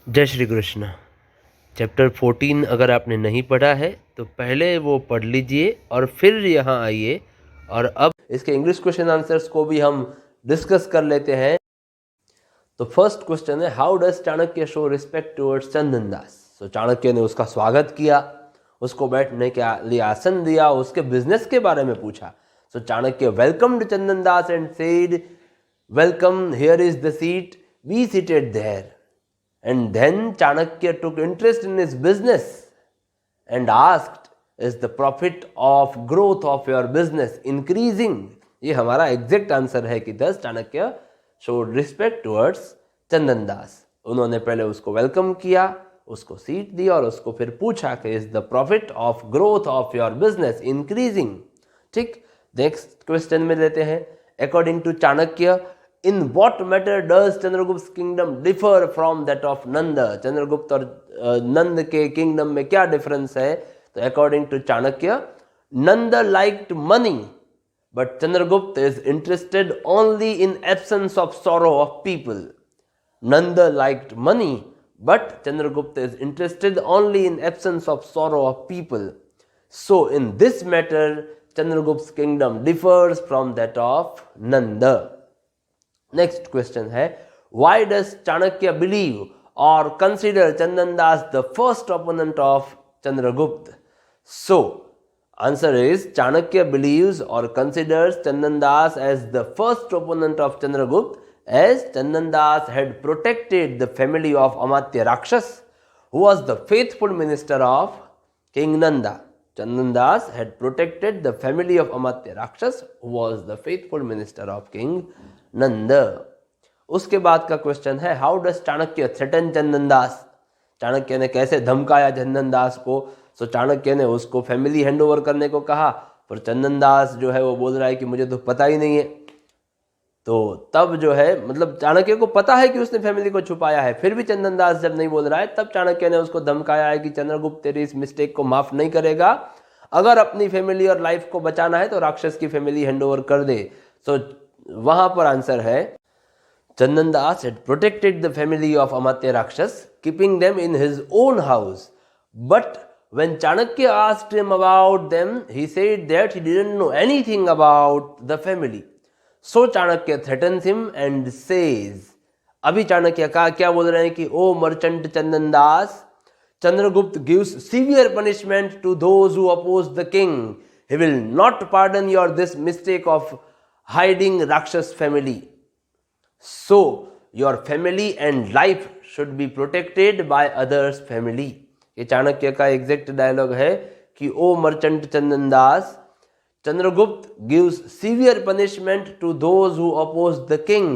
जय श्री कृष्ण। चैप्टर 14 अगर आपने नहीं पढ़ा है तो पहले वो पढ़ लीजिए और फिर यहाँ आइए और अब इसके इंग्लिश क्वेश्चन आंसर्स को भी हम डिस्कस कर लेते हैं। तो फर्स्ट क्वेश्चन है, how does Chanakya show respect towards Chandan Das. तो चाणक्य ने उसका स्वागत किया, उसको बैठने के लिए आसन दिया, उसके बिजनेस के बारे में पूछा। So Chanakya welcomed Chandan Das and said, welcome, here is the seat, be seated there. And then Chanakya took interest in his business and asked, is the profit of growth of your business increasing? ये हमारा exact answer है कि thus Chanakya showed respect towards चंदन दास। उन्होंने पहले उसको welcome किया, उसको seat दी और उसको फिर पूछा कि is the profit of growth of your business increasing? ठीक, नेक्स्ट क्वेश्चन में लेते हैं, according to Chanakya, in what matter does Chandragupta kingdom differ from that of Nand. Chandragupta और नंद के किंगडम में क्या डिफरेंस है? तो according to Chanakya, Nand liked money but Chandragupta is interested only in absence of sorrow of people. Nanda liked money but Chandragupta is interested only in absence of sorrow of people. So in this matter Chandragupta's kingdom differs from that of Nanda. Next question है, why does Chanakya believe और consider Chandan Das the first opponent of Chandragupta? So answer is, Chanakya believes और considers Chandan Das as the first opponent of Chandragupta as Chandan Das had protected the family of Amatya Rakshas, who was the faithful minister of King Nanda. Chandan Das had protected the family of Amatya Rakshas, who was the faithful minister of King Nanda. उसके बाद का question है, how does Chanakya threaten चंदन दास। चाणक्य ने कैसे धमकाया चंदन दास को? सो चाणक्य ने उसको फैमिली हैंड ओवर करने को कहा, पर चंदन दास जो है वो बोल रहा है कि मुझे तो पता ही नहीं है। तो तब जो है, मतलब चाणक्य को पता है कि उसने फैमिली को छुपाया है, फिर भी चंदन दास जब नहीं बोल रहा है तब चाणक्य ने उसको धमकाया है कि चंद्रगुप्त तेरी इस मिस्टेक को माफ नहीं करेगा, अगर अपनी फैमिली और लाइफ को बचाना है तो राक्षस की फैमिली हैंड ओवर कर दे। सो वहां पर आंसर है, चंदन दास had protected the family of Amatya Rakshas, keeping them in his own house. But when Chanakya asked him about them, he said that he didn't know anything about the family. So Chanakya threatens him and says, अभी चाणक्य का क्या बोल रहे हैं कि ओ merchant Chandan Das, Chandragupta gives severe punishment to those who oppose the king. He will not pardon your this mistake of hiding Rakshas family. So your family and life should be protected by others family. ये चाणक्य का exact dialogue है कि ओ merchant Chandan Das, Chandragupta gives severe punishment to those who oppose the king.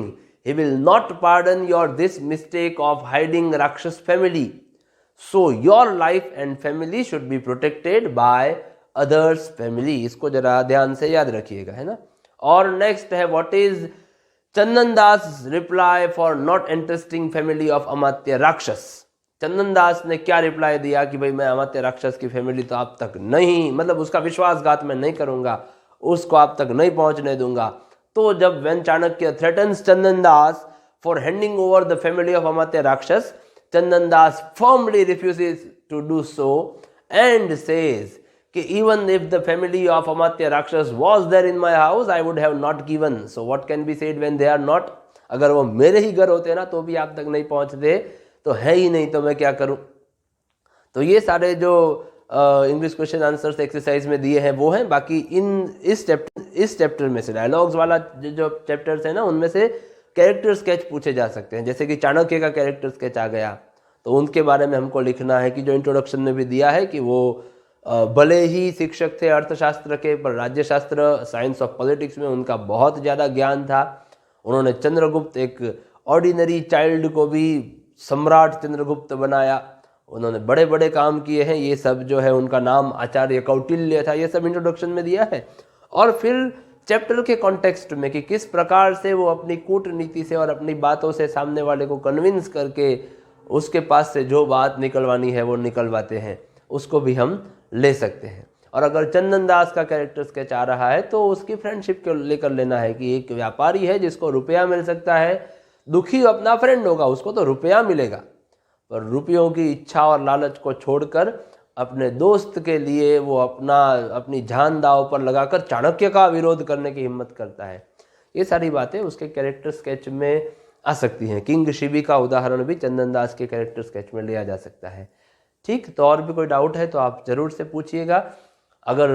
He will not pardon your this mistake of hiding Rakshas family. So your life and family should be protected by others family. इसको जरा ध्यान से याद रखिएगा, है ना। और next है, what is Chandan Das reply for not interesting family of Amatya राक्षस। चंदन दास ने क्या रिप्लाई दिया कि भाई मैं अमात्य राक्षस की फैमिली तो आप तक नहीं, मतलब उसका विश्वासघात मैं नहीं करूंगा, उसको आप तक नहीं पहुंचने दूंगा। तो जब when Chanakya threatens Chandan Das for handing over the family of Amatya राक्षस, Chandan Das firmly refuses to do so and says कि even if the family of Amatya Rakshas was there in my house, I would have not given. So what can be said when they are not? अगर वो मेरे ही घर होते ना तो भी आप तक नहीं पहुंचते, तो है ही नहीं तो मैं क्या करूं। तो ये सारे जो इंग्लिश क्वेश्चन आंसर्स एक्सरसाइज में दिए हैं वो हैं। बाकी इस चैप्टर में से डायलॉग्स वाला जो चैप्टर्स है ना, उनमें से कैरेक्टर स्केच पूछे जा सकते हैं। जैसे कि चाणक्य का कैरेक्टर स्केच आ गया तो उनके बारे में हमको लिखना है कि जो इंट्रोडक्शन में भी दिया है कि वो भले ही शिक्षक थे अर्थशास्त्र के, पर राज्यशास्त्र साइंस ऑफ पॉलिटिक्स में उनका बहुत ज़्यादा ज्ञान था। उन्होंने चंद्रगुप्त एक ऑर्डिनरी चाइल्ड को भी सम्राट चंद्रगुप्त बनाया। उन्होंने बड़े बड़े काम किए हैं। ये सब जो है, उनका नाम आचार्य कौटिल्य था। ये सब इंट्रोडक्शन में दिया है। और फिर चैप्टर के कॉन्टेक्स्ट में कि किस प्रकार से वो अपनी कूटनीति से और अपनी बातों से सामने वाले को कन्विंस करके उसके पास से जो बात निकलवानी है वो निकलवाते हैं, उसको भी हम ले सकते हैं। और अगर चंदन दास का कैरेक्टर स्केच आ रहा है तो उसकी फ्रेंडशिप को लेकर लेना है कि एक व्यापारी है जिसको रुपया मिल सकता है, दुखी अपना फ्रेंड होगा, उसको तो रुपया मिलेगा, पर रुपयों की इच्छा और लालच को छोड़कर अपने दोस्त के लिए वो अपनी जान दांव पर लगाकर चाणक्य का विरोध करने की हिम्मत करता है। ये सारी बातें उसके कैरेक्टर स्केच में आ सकती हैं। किंग शिबी का उदाहरण भी चंदन दास के कैरेक्टर स्केच में लिया जा सकता है। ठीक, तो और भी कोई डाउट है तो आप ज़रूर से पूछिएगा। अगर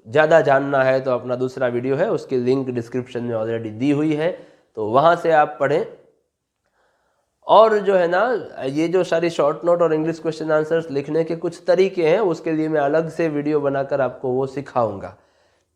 ज़्यादा जानना है तो अपना दूसरा वीडियो है, उसकी लिंक डिस्क्रिप्शन में ऑलरेडी दी हुई है, तो वहाँ से आप पढ़ें। और जो है ना, ये जो सारी शॉर्ट नोट और इंग्लिश क्वेश्चन आंसर्स लिखने के कुछ तरीके हैं, उसके लिए मैं अलग से वीडियो बनाकर आपको वो सिखाऊंगा।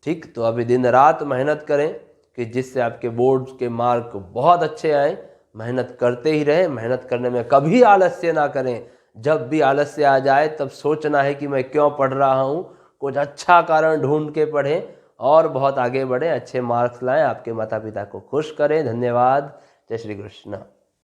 ठीक, तो अभी दिन रात मेहनत करें कि जिससे आपके बोर्ड के मार्क बहुत अच्छे आए। मेहनत करते ही रहें, मेहनत करने में कभी आलस्य ना करें। जब भी आलस्य आ जाए तब सोचना है कि मैं क्यों पढ़ रहा हूँ, कुछ अच्छा कारण ढूंढ के पढ़ें और बहुत आगे बढ़ें, अच्छे मार्क्स लाएं, आपके माता पिता को खुश करें। धन्यवाद। जय श्री कृष्ण।